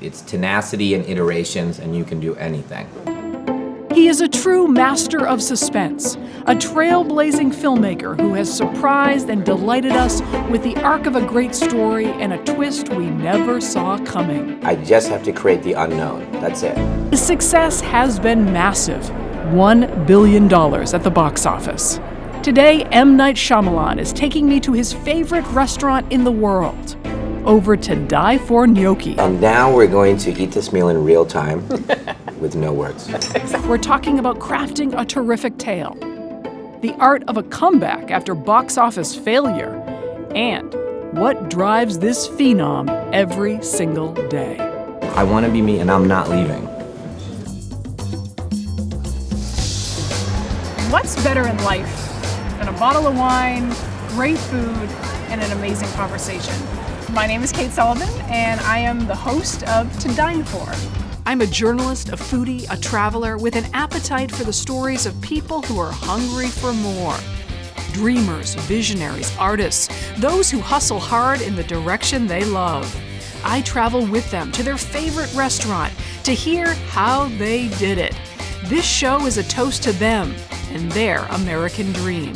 It's tenacity and iterations, and you can do anything. He is a true master of suspense, a trailblazing filmmaker who has surprised and delighted us with the arc of a great story and a twist we never saw coming. I just have to create the unknown. That's it. His success has been massive. $1 billion at the box office. Today, M. Night Shyamalan is taking me to his favorite restaurant in the world. Over to Die for Gnocchi. And now we're going to eat this meal in real time with no words. We're talking about crafting a terrific tale, the art of a comeback after box office failure, and what drives this phenom every single day. I want to be me, and I'm not leaving. What's better in life than a bottle of wine, great food, and an amazing conversation? My name is Kate Sullivan, and I am the host of To Dine For. I'm a journalist, a foodie, a traveler with an appetite for the stories of people who are hungry for more. Dreamers, visionaries, artists, those who hustle hard in the direction they love. I travel with them to their favorite restaurant to hear how they did it. This show is a toast to them and their American dream.